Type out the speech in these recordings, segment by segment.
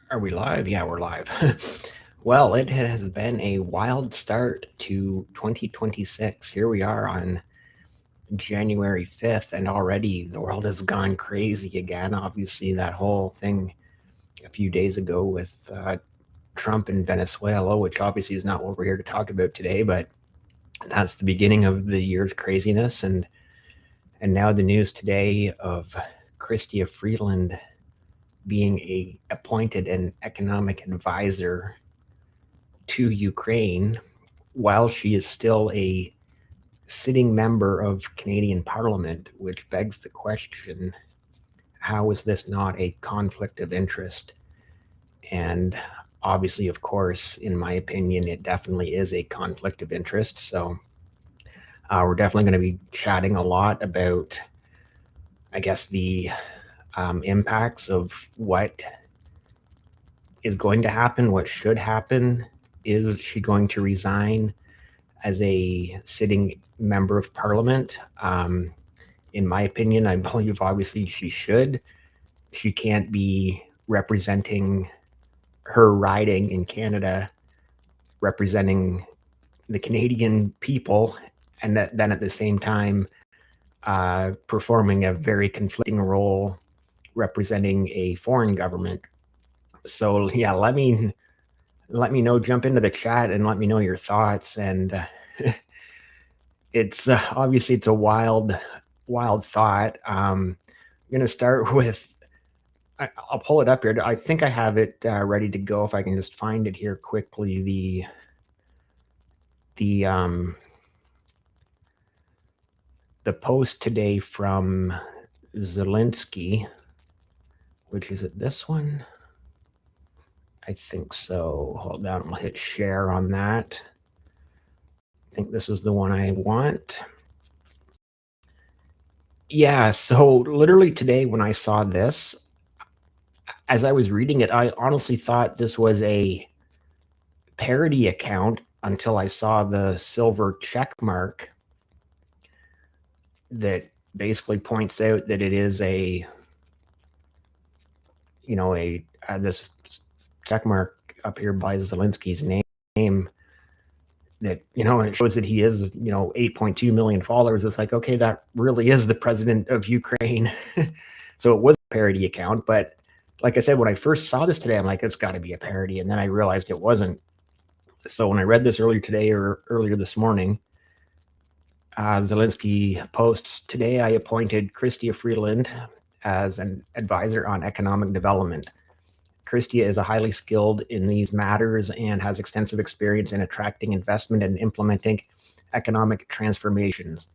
Are we live? Yeah, we're live. Well, it has been a wild start to 2026. Here we are on January 5th, and already the world has gone crazy again. Obviously, that whole thing a few days ago with Trump and Venezuela, which obviously is not what we're here to talk about today, but that's the beginning of the year's craziness. And now the news today of Chrystia Freeland being appointed an economic advisor to Ukraine while she is still a sitting member of Canadian Parliament, which begs the question, how is this not a conflict of interest? And obviously, of course, in my opinion, it definitely is a conflict of interest. So we're definitely going to be chatting a lot about, I guess, the impacts of what is going to happen, what should happen. Is she going to resign as a sitting member of parliament? In my opinion, I believe obviously she should. She can't be representing her riding in Canada, representing the Canadian people, and then at the same time performing a very conflicting role representing a foreign government. So yeah, let me know. Jump into the chat and let me know your thoughts. And it's obviously it's a wild thought. I'm gonna start with. I'll pull it up here. I think I have it ready to go. If I can just find it here quickly. The the post today from Zelensky, which is it this one? I think so. Hold on, I'll hit share on that. I think this is the one I want. Yeah, so literally today when I saw this, as I was reading it, I honestly thought this was a parody account until I saw the silver check mark that basically points out that it is a this check mark up here by Zelensky's name that it shows that he is 8.2 million followers. It's like, okay, that really is the president of Ukraine. So it was a parody account, but like I said, when I first saw this today, I'm like, it's got to be a parody, and then I realized it wasn't. So when I read this earlier today or earlier this morning, Zelensky posts, today I appointed Chrystia Freeland as an advisor on economic development. Chrystia is a highly skilled in these matters and has extensive experience in attracting investment and implementing economic transformations.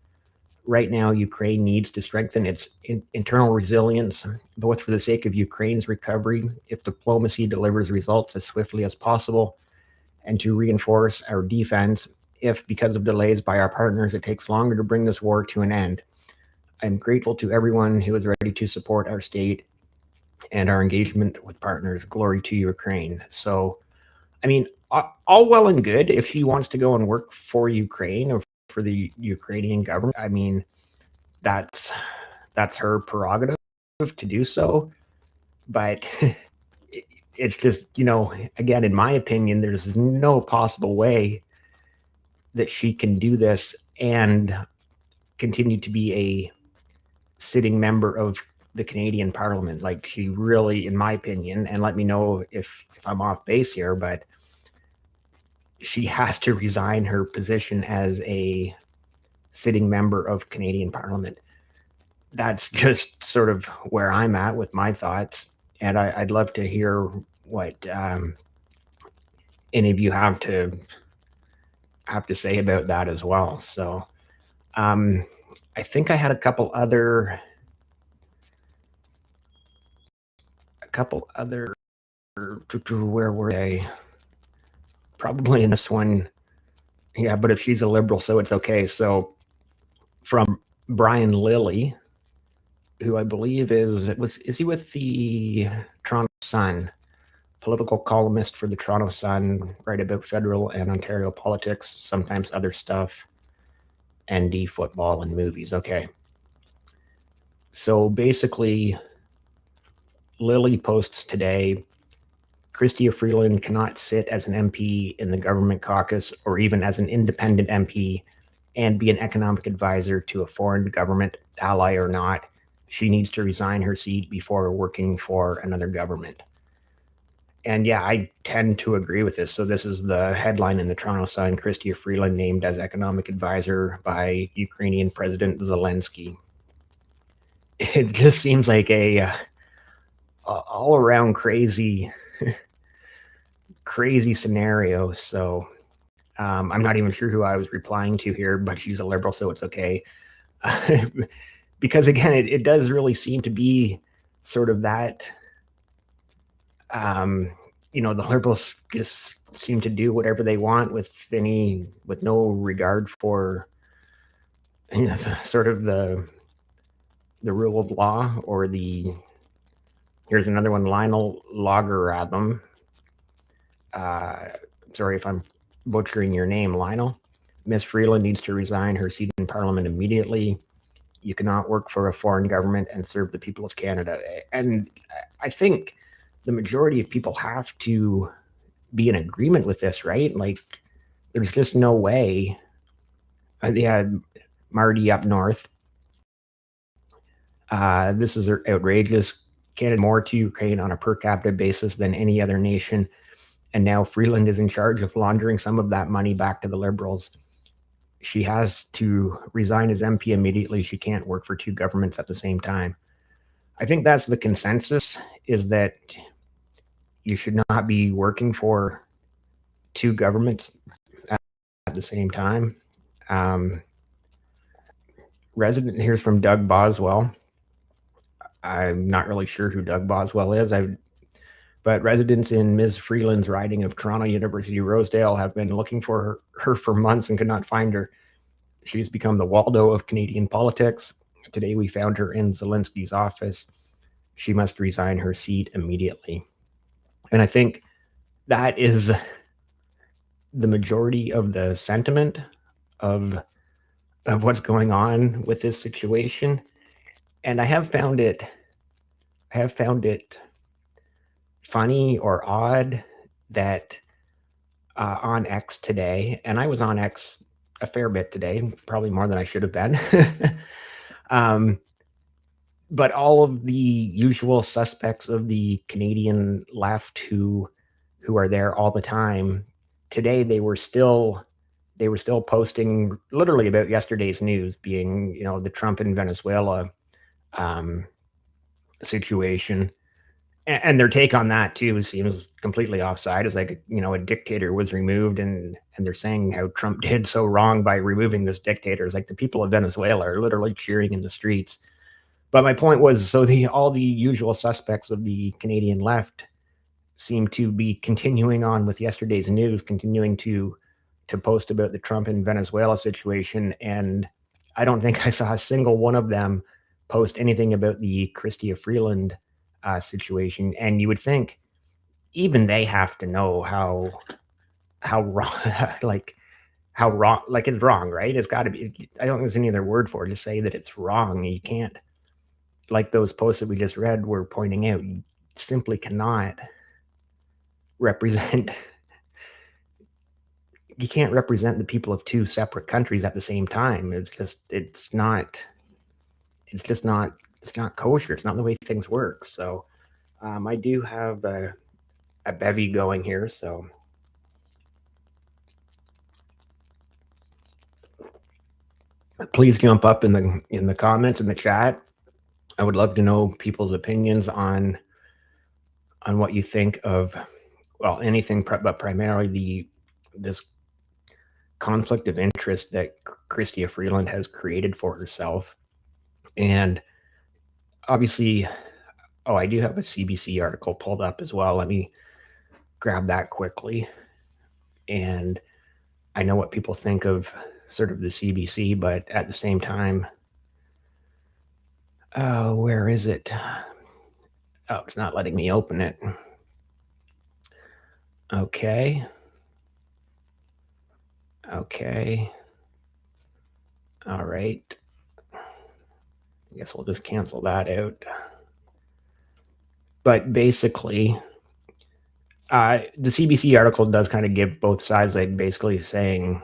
Right now, Ukraine needs to strengthen its internal resilience, both for the sake of Ukraine's recovery, if diplomacy delivers results as swiftly as possible, and to reinforce our defense if, because of delays by our partners, it takes longer to bring this war to an end. I'm grateful to everyone who is ready to support our state and our engagement with partners. Glory to Ukraine. So, I mean, all well and good if she wants to go and work for Ukraine or for the Ukrainian government. I mean, that's her prerogative to do so. But it's just, again, in my opinion, there's no possible way that she can do this and continue to be a sitting member of the Canadian Parliament. Like, she really, in my opinion, and let me know if I'm off base here, but she has to resign her position as a sitting member of Canadian Parliament. That's just sort of where I'm at with my thoughts, and I'd love to hear what any of you have to say about that as well. So I think I had a couple other where were they? Probably in this one. Yeah, but if she's a liberal, so it's okay. So from Brian Lilly, who I believe is he with the Toronto Sun, political columnist for the Toronto Sun, write about federal and Ontario politics, sometimes other stuff, ND football and movies. Okay. So basically, Lilly posts today, Chrystia Freeland cannot sit as an MP in the government caucus or even as an independent MP and be an economic advisor to a foreign government, ally or not. She needs to resign her seat before working for another government. And yeah, I tend to agree with this. So this is the headline in the Toronto Sun: Chrystia Freeland named as economic advisor by Ukrainian President Zelensky. It just seems like a all around crazy scenario. So I'm not even sure who I was replying to here, but she's a liberal, so it's okay. Because again, it does really seem to be sort of that. The liberals just seem to do whatever they want with no regard for sort of the rule of law or the. Here's another one: Lionel Logarithm. Sorry if I'm butchering your name, Lionel. Ms. Freeland needs to resign her seat in Parliament immediately. You cannot work for a foreign government and serve the people of Canada. And I think the majority of people have to be in agreement with this, right? Like, there's just no way. They had Marty up north. This is outrageous. Canada more to Ukraine on a per capita basis than any other nation. And now Freeland is in charge of laundering some of that money back to the Liberals. She has to resign as MP immediately. She can't work for two governments at the same time. I think that's the consensus, is that you should not be working for two governments at the same time. Resident here's from Doug Boswell. I'm not really sure who Doug Boswell is. But residents in Ms. Freeland's riding of Toronto University Rosedale have been looking for her for months and could not find her. She's become the Waldo of Canadian politics. Today we found her in Zelensky's office. She must resign her seat immediately. And I think that is the majority of the sentiment of what's going on with this situation. And I have found it funny or odd that on X today, and I was on X a fair bit today, probably more than I should have been. But all of the usual suspects of the Canadian left who are there all the time, today they were still posting literally about yesterday's news, being the Trump and Venezuela situation. And their take on that too seems completely offside. It's like, a dictator was removed, and they're saying how Trump did so wrong by removing this dictator. It's like the people of Venezuela are literally cheering in the streets. But my point was, so all the usual suspects of the Canadian left seem to be continuing on with yesterday's news, continuing to post about the Trump and Venezuela situation. And I don't think I saw a single one of them post anything about the Chrystia Freeland situation. And you would think even they have to know how wrong, how wrong, it's wrong, right? It's got to be. I don't think there's any other word for it. Just say that it's wrong. You can't, like those posts that we just read were pointing out, you simply cannot represent. You can't represent the people of two separate countries at the same time. It's not kosher. It's not the way things work. So I do have a bevy going here. So please jump up in the comments, in the chat. I would love to know people's opinions on what you think of, well, anything, but primarily this conflict of interest that Chrystia Freeland has created for herself. And obviously, I do have a CBC article pulled up as well. Let me grab that quickly. And I know what people think of sort of the CBC, but at the same time, where is it? Oh, it's not letting me open it. Okay. All right. I guess we'll just cancel that out. But basically, The CBC article does kind of give both sides, like basically saying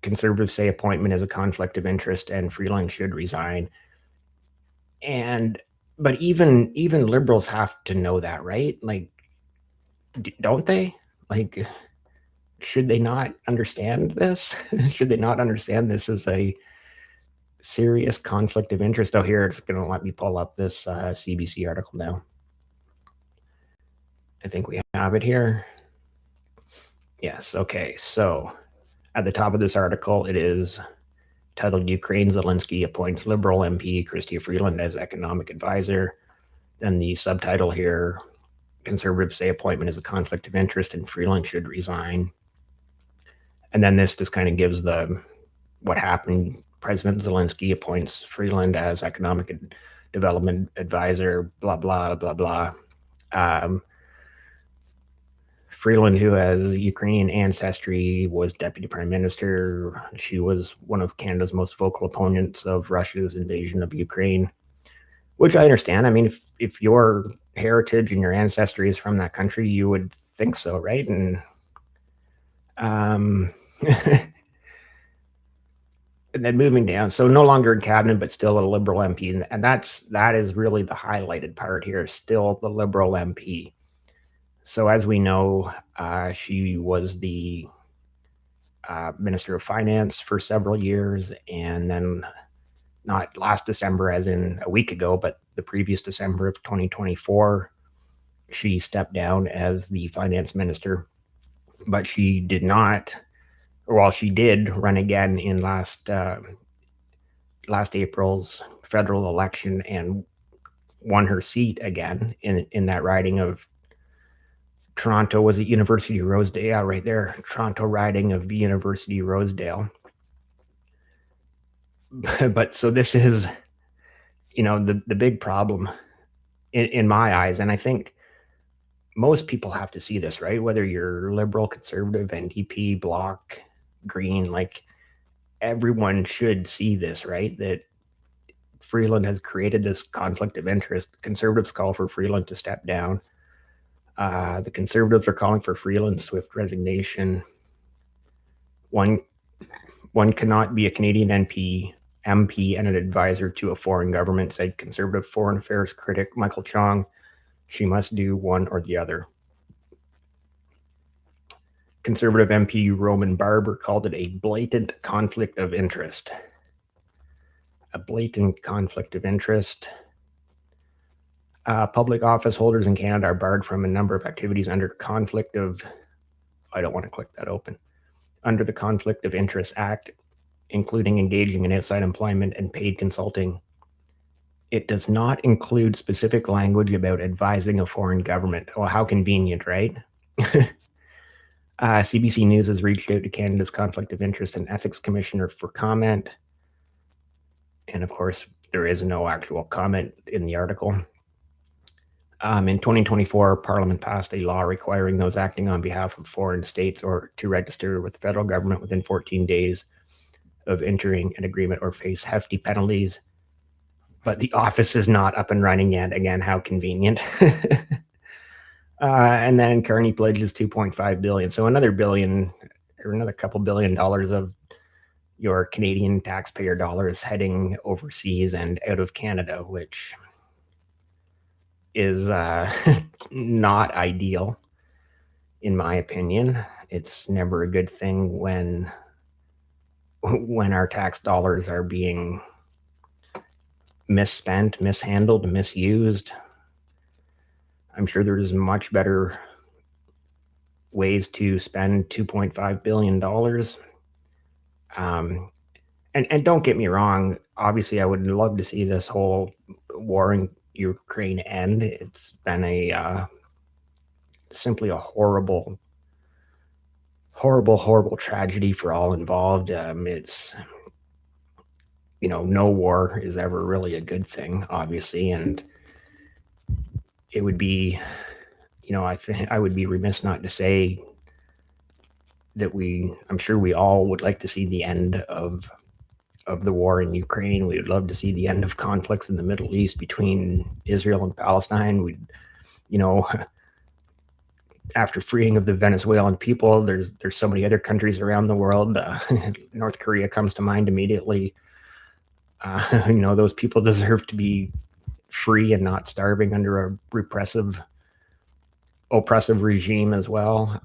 conservatives say appointment is a conflict of interest and Freeland should resign. And but even liberals have to know that, right? Like, don't they? Like, should they not understand this? Should they not understand this is a serious conflict of interest? Oh, here it's going to let me pull up this CBC article now. I think we have it here. Yes. Okay. So at the top of this article, it is titled Ukraine Zelensky appoints Liberal MP Chrystia Freeland as economic advisor. And the subtitle here, conservatives say appointment is a conflict of interest and Freeland should resign. And then this just kind of gives what happened. President Zelensky appoints Freeland as economic development advisor, blah, blah, blah, blah. Freeland, who has Ukrainian ancestry, was deputy prime minister. She was one of Canada's most vocal opponents of Russia's invasion of Ukraine, which I understand. I mean, if your heritage and your ancestry is from that country, you would think so, right? And and then moving down, so no longer in cabinet, but still a Liberal MP, and that is really the highlighted part here. Still the Liberal MP. So as we know, she was the Minister of Finance for several years, and then not last December, as in a week ago, but the previous December of 2024, she stepped down as the finance minister. But she did not, well, she did run again in last April's federal election and won her seat again in that riding of Toronto. Was it University of Rosedale? Yeah, right there. Toronto riding of University of Rosedale. But so this is, the big problem in my eyes. And I think most people have to see this, right? Whether you're liberal, conservative, NDP, Bloc, Green, like everyone should see this, right? That Freeland has created this conflict of interest. Conservatives call for Freeland to step down. The Conservatives are calling for Freeland's swift resignation. One cannot be a Canadian MP and an advisor to a foreign government, said Conservative Foreign Affairs critic Michael Chong. She must do one or the other. Conservative MP Roman Barber called it a blatant conflict of interest. A blatant conflict of interest. Public office holders in Canada are barred from a number of activities under I don't want to click that open, under the Conflict of Interest Act, including engaging in outside employment and paid consulting. It does not include specific language about advising a foreign government. Well, how convenient, right? CBC News has reached out to Canada's Conflict of Interest and Ethics Commissioner for comment. And of course, there is no actual comment in the article. In 2024, Parliament passed a law requiring those acting on behalf of foreign states or to register with the federal government within 14 days of entering an agreement or face hefty penalties. But the office is not up and running yet. Again, how convenient. And then Carney pledges $2.5 billion. So another billion or another couple $1 billion of your Canadian taxpayer dollars heading overseas and out of Canada, which is not ideal, in my opinion. It's never a good thing when our tax dollars are being misspent, mishandled, misused. I'm sure there's much better ways to spend $2.5 billion. And don't get me wrong, obviously I would love to see this whole war in Ukraine end. It's been simply a horrible tragedy for all involved. It's, no war is ever really a good thing, obviously, and it would be, I think I would be remiss not to say that I'm sure we all would like to see the end of the war in Ukraine. We would love to see the end of conflicts in the Middle East between Israel and Palestine. We'd, after freeing of the Venezuelan people, there's so many other countries around the world. North Korea comes to mind immediately. Those people deserve to be free and not starving under a oppressive regime as well.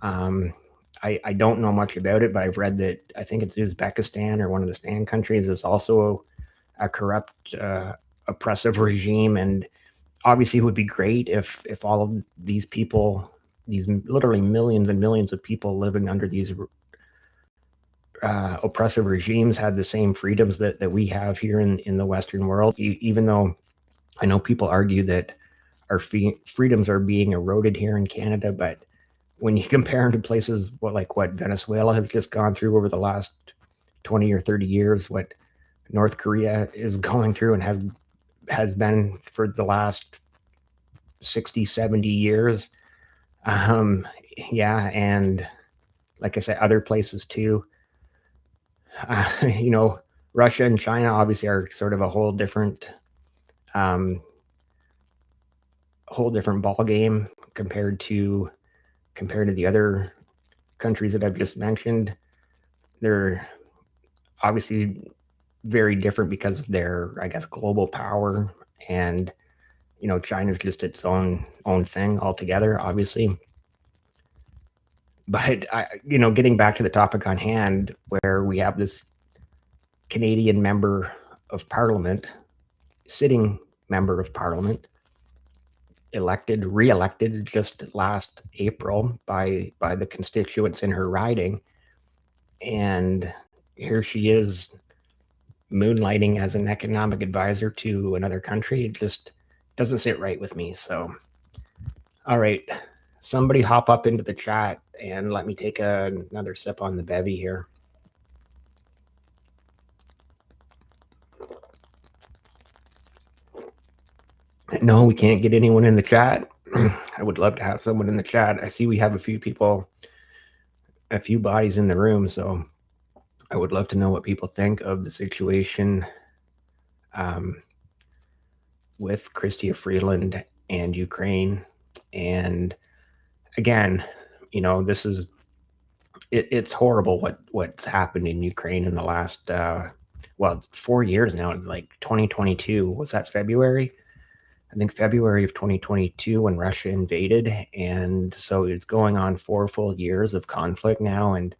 I don't know much about it, but I've read that I think it's Uzbekistan or one of the Stan countries is also a corrupt, oppressive regime. And obviously, it would be great if all of these people, these literally millions and millions of people living under these oppressive regimes, had the same freedoms that we have here in the Western world. Even though I know people argue that our freedoms are being eroded here in Canada, but when you compare them to places like what Venezuela has just gone through over the last 20 or 30 years, what North Korea is going through and has been for the last 60, 70 years. Yeah, and like I said, other places too. Uh, you know, Russia and China obviously are sort of a um, whole different ball game compared to the other countries that I've just mentioned. They're obviously very different because of their, I guess, global power, and China's just its own thing altogether, obviously. But getting back to the topic on hand, where we have this Canadian member of Parliament, sitting member of Parliament, re-elected just last April by the constituents in her riding, and here she is moonlighting as an economic advisor to another country. It just doesn't sit right with me. So, all right, somebody hop up into the chat and let me take another sip on the bevy here. No, we can't get anyone in the chat. I would love to have someone in the chat. I see we have a few bodies in the room, so I would love to know what people think of the situation with Chrystia Freeland and Ukraine. And again, it's horrible what's happened in Ukraine in the last 4 years now. Like 2022, was that February? I think February of 2022 when Russia invaded, and so it's going on 4 full years of conflict now. And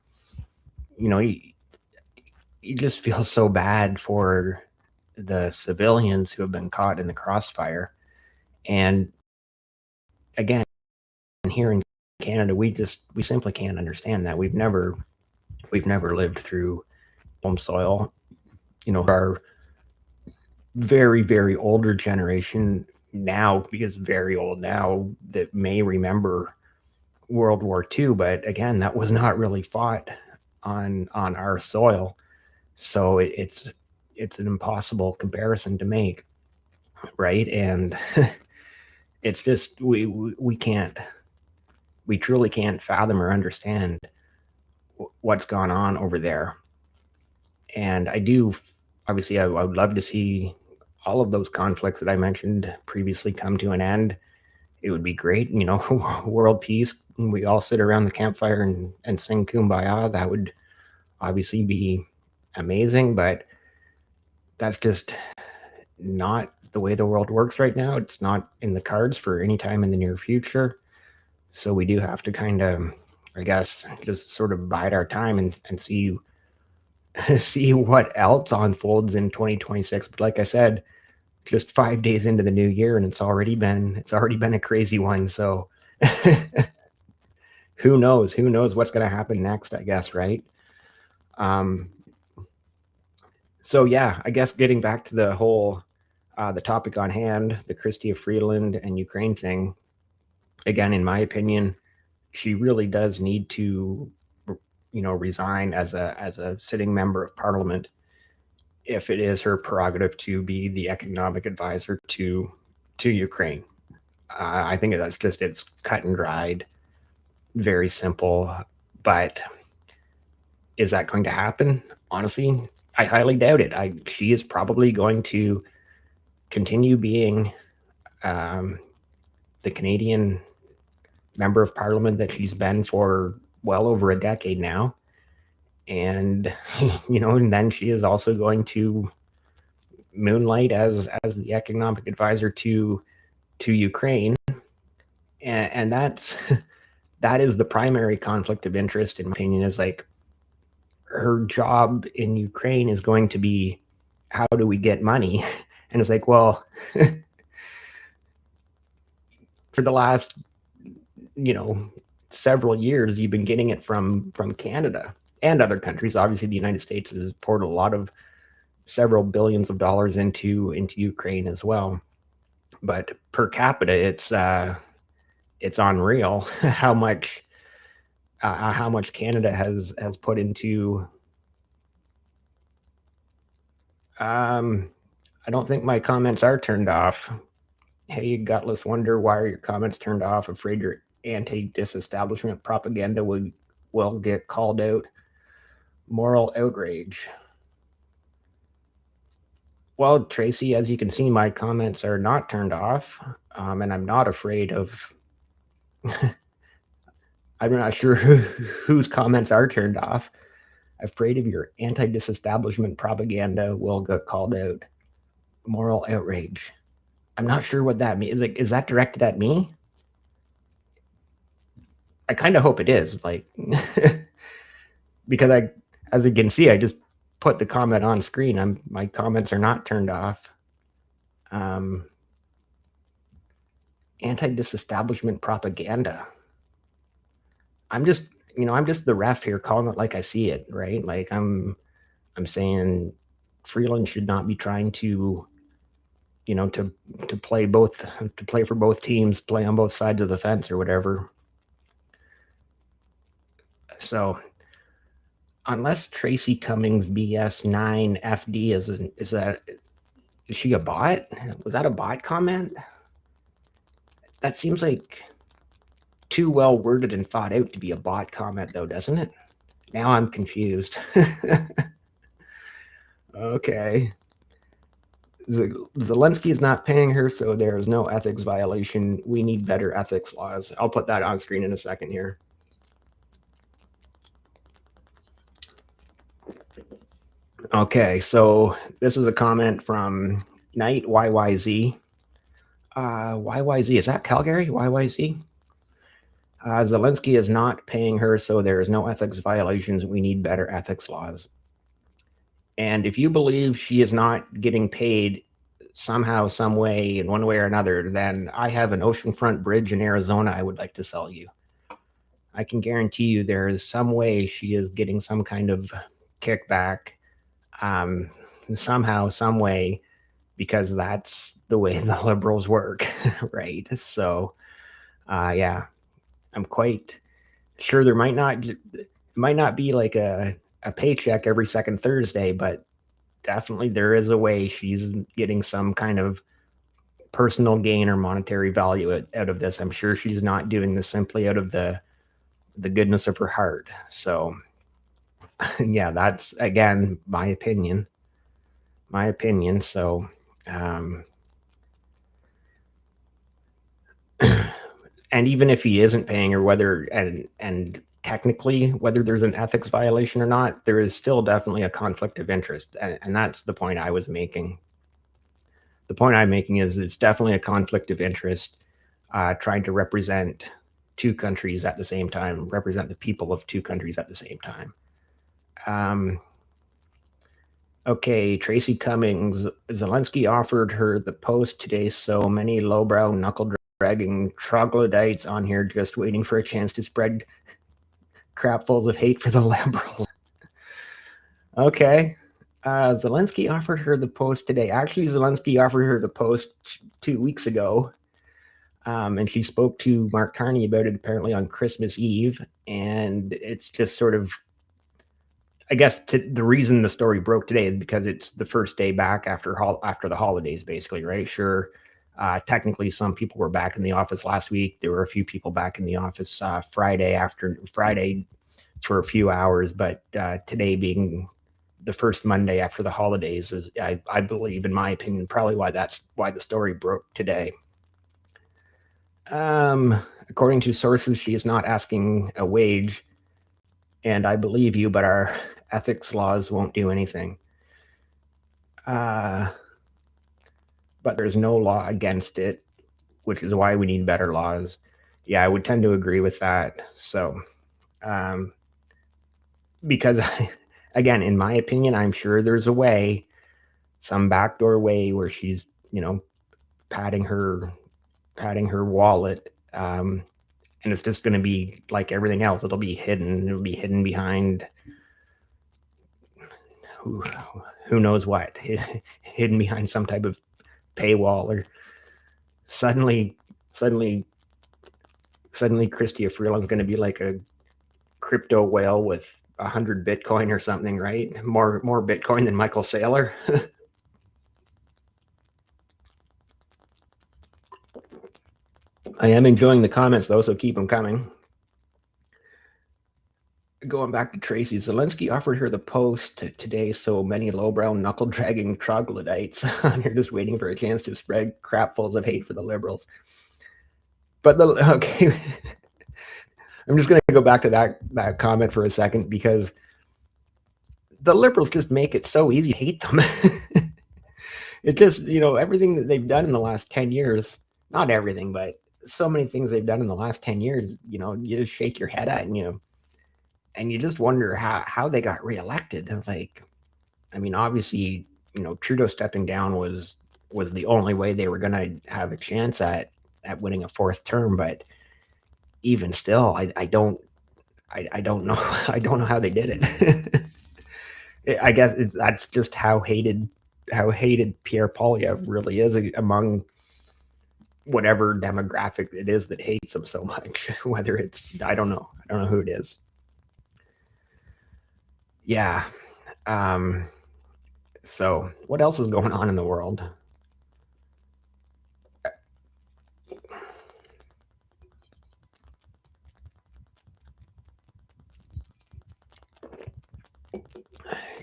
you just feel so bad for the civilians who have been caught in the crossfire. And again, here in Canada, we simply can't understand that. We've never lived through home soil. Our very, very older generation now, because very old now, that may remember World War II, but again, that was not really fought on our soil. So it's an impossible comparison to make, right? And it's just we truly can't fathom or understand what's gone on over there. And I would love to see all of those conflicts that I mentioned previously come to an end. It would be great, world peace. We all sit around the campfire and sing Kumbaya. That would obviously be amazing, but that's just not the way the world works right now. It's not in the cards for any time in the near future. So we do have to kind of, I guess, just sort of bide our time and see what else unfolds in 2026. But like I said, just 5 days into the new year, and it's already been a crazy one. So who knows what's going to happen next, I guess, right? So yeah, I guess getting back to the whole the topic on hand, the Chrystia Freeland and Ukraine thing, again, in my opinion, she really does need to resign as a sitting member of Parliament if it is her prerogative to be the economic advisor to Ukraine. I think it's cut and dried, very simple. But is that going to happen? Honestly, I highly doubt it. She is probably going to continue being the Canadian member of parliament that she's been for well over a decade now. And, and then she is also going to moonlight as the economic advisor to Ukraine. And that's that is the primary conflict of interest, in my opinion, is like her job in Ukraine is going to be, how do we get money? And it's like, well, for the last, several years, you've been getting it from Canada and other countries. Obviously, the United States has poured a lot of several billions of dollars into Ukraine as well. But per capita, it's unreal how much Canada has put into. I don't think my comments are turned off. Hey, gutless wonder, why are your comments turned off? Afraid your anti-disestablishment propaganda will get called out. Moral outrage. Well, Tracy, as you can see, my comments are not turned off, and I'm not afraid of. I'm not sure whose comments are turned off. Afraid of your anti-disestablishment propaganda will get called out. Moral outrage. I'm not sure what that means. Like, is that directed at me? I kind of hope it is. Like, because as you can see, I just put the comment on screen. My comments are not turned off. Anti-disestablishment propaganda. I'm just the ref here, calling it like I see it, right? Like I'm saying Freeland should not be trying to, to play for both teams, play on both sides of the fence or whatever. So unless Tracy Cummings BS9 FD is she a bot? Was that a bot comment? That seems like too well worded and thought out to be a bot comment, though, doesn't it? Now I'm confused. Okay. Zelensky is not paying her, so there is no ethics violation. We need better ethics laws. I'll put that on screen in a second here. Okay, so this is a comment from Knight YYZ. YYZ, is that Calgary? YYZ? Zelensky is not paying her, so there is no ethics violations. We need better ethics laws. And if you believe she is not getting paid somehow, some way, in one way or another, then I have an oceanfront bridge in Arizona I would like to sell you. I can guarantee you there is some way she is getting some kind of kickback, somehow, some way, because that's the way the liberals work, right? So, yeah, I'm quite sure there might not be like a paycheck every second Thursday, but definitely there is a way she's getting some kind of personal gain or monetary value out of this. I'm sure she's not doing this simply out of the goodness of her heart. So, yeah, that's, again, my opinion. So, and even if he isn't paying her, whether and technically whether there's an ethics violation or not, there is still definitely a conflict of interest, and that's the point I was making. The point I'm making is it's definitely a conflict of interest, trying to represent two countries at the same time, represent the people of two countries at the same time. Okay, Tracy Cummings. Zelensky offered her the post today, so many lowbrow knuckle-dragging troglodytes on here just waiting for a chance to spread crapfuls of hate for the liberals. Okay. Zelensky offered her the post today. Actually, Zelensky offered her the post 2 weeks ago, and she spoke to Mark Carney about it apparently on Christmas Eve, and it's just sort of, I guess the reason the story broke today is because it's the first day back after the holidays, basically, right? Sure, technically some people were back in the office last week. There were a few people back in the office Friday for a few hours, but today being the first Monday after the holidays is, I believe, in my opinion, probably why the story broke today. According to sources, she is not asking a wage, and I believe you, but our ethics laws won't do anything. But there's no law against it, which is why we need better laws. Yeah, I would tend to agree with that. So, um, because again, in my opinion, I'm sure there's a way, some backdoor way where she's, padding her wallet, and it's just going to be like everything else. It'll be hidden. It'll be hidden behind who, who knows what, hidden behind some type of paywall, or suddenly, Chrystia Freeland's going to be like a crypto whale with 100 Bitcoin or something, right? More Bitcoin than Michael Saylor. I am enjoying the comments though, so keep them coming. Going back to Tracy, Zelensky offered her the post today, so many lowbrow knuckle-dragging troglodytes are just waiting for a chance to spread crapfuls of hate for the liberals. But okay, I'm just going to go back to that comment for a second, because the liberals just make it so easy to hate them. It just, everything that they've done in the last 10 years, not everything, but so many things they've done in the last 10 years, you just shake your head at, and you just wonder how they got reelected. And like, I mean, obviously, Trudeau stepping down was the only way they were going to have a chance at winning a fourth term. But even still, I don't know. I don't know how they did it. I guess that's just how hated Pierre Poilievre really is among whatever demographic it is that hates him so much. Whether it's, I don't know who it is. Yeah. So what else is going on in the world?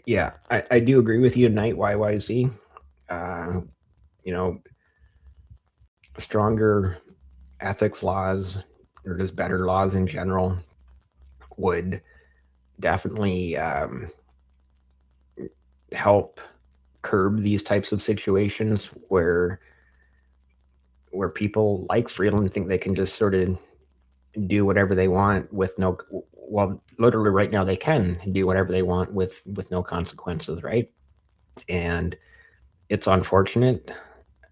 Yeah, I do agree with you, Knight YYZ. Stronger ethics laws, or just better laws in general, would definitely help curb these types of situations where people like Freeland think they can just sort of do whatever they want with no, well, literally right now they can do whatever they want with no consequences, right? And it's unfortunate.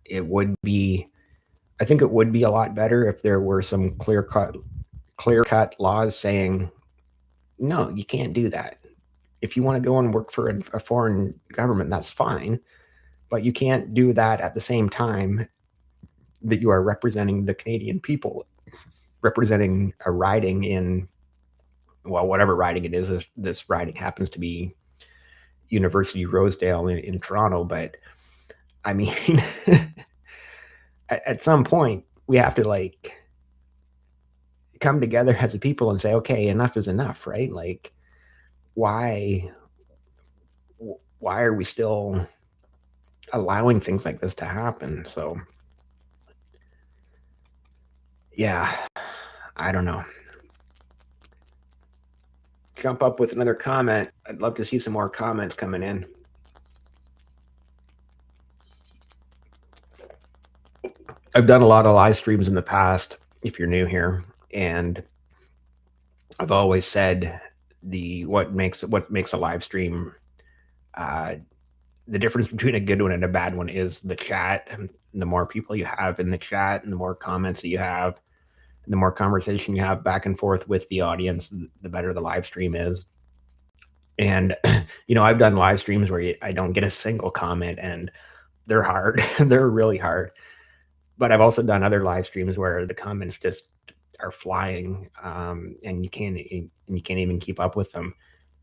It would be, I think it would be a lot better if there were some clear cut laws saying, no, you can't do that. If you want to go and work for a foreign government, that's fine, but you can't do that at the same time that you are representing the Canadian people, representing a riding in, well, whatever riding it is. This riding happens to be University Rosedale in Toronto, but I mean, at some point we have to like come together as a people and say, okay, enough is enough, right? Like, why are we still allowing things like this to happen? So yeah, I don't know. Jump up with another comment. I'd love to see some more comments coming in. I've done a lot of live streams in the past, if you're new here, and I've always said what makes a live stream, the difference between a good one and a bad one is the chat. And the more people you have in the chat, and the more comments that you have, and the more conversation you have back and forth with the audience, the better the live stream is. And I've done live streams where I don't get a single comment, and they're hard. They're really hard. But I've also done other live streams where the comments just are flying, and you can't even keep up with them.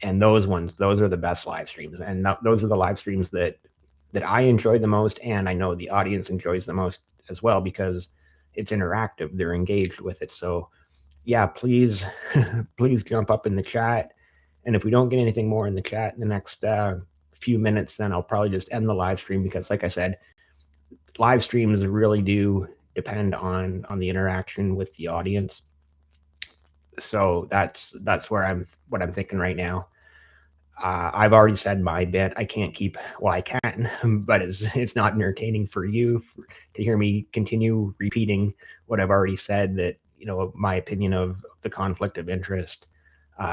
And those are the best live streams, and those are the live streams that I enjoy the most, and I know the audience enjoys the most as well, because it's interactive. They're engaged with it. So yeah, please please jump up in the chat. And if we don't get anything more in the chat in the next few minutes, then I'll probably just end the live stream, because like I said, live streams really do depend on the interaction with the audience. So that's what I'm thinking right now. I've already said my bit. I can't keep, well, I can, but it's not entertaining for you to hear me continue repeating what I've already said. That, my opinion of the conflict of interest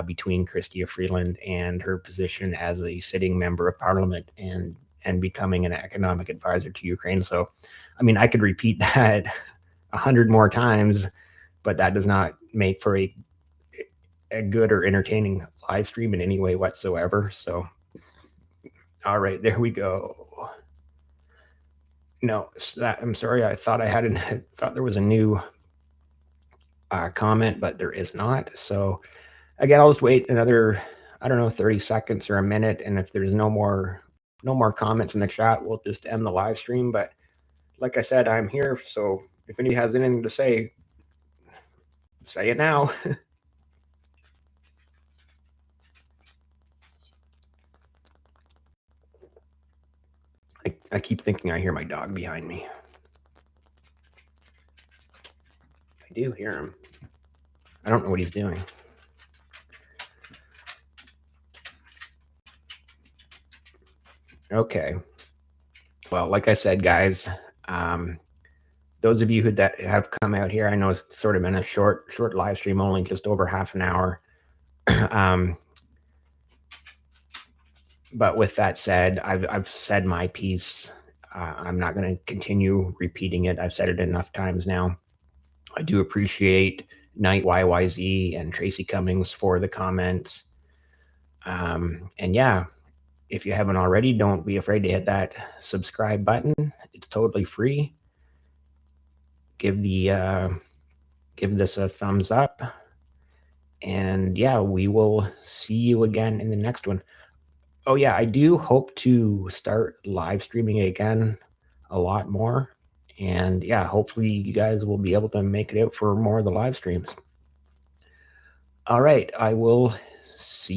between Chrystia Freeland and her position as a sitting member of parliament and becoming an economic advisor to Ukraine. So, I mean, I could repeat that 100 more times, but that does not make for a good or entertaining live stream in any way whatsoever. So, all right, there we go. No, I'm sorry. I thought thought there was a new comment, but there is not. So again, I'll just wait another, I don't know, 30 seconds or a minute, and if there's no more comments in the chat, we'll just end the live stream. But like I said, I'm here, so if anybody has anything to say it now. I keep thinking I hear my dog behind me. I do hear him. I don't know what he's doing. Okay. Well, like I said, guys, those of you that have come out here, I know it's sort of been a short live stream, only just over half an hour. But with that said, I've said my piece. I'm not going to continue repeating it. I've said it enough times now. I do appreciate Knight YYZ and Tracy Cummings for the comments. And yeah, if you haven't already, don't be afraid to hit that subscribe button. It's totally free. Give this a thumbs up. And yeah, we will see you again in the next one. Oh yeah, I do hope to start live streaming again a lot more. And yeah, hopefully you guys will be able to make it out for more of the live streams. All right, I will see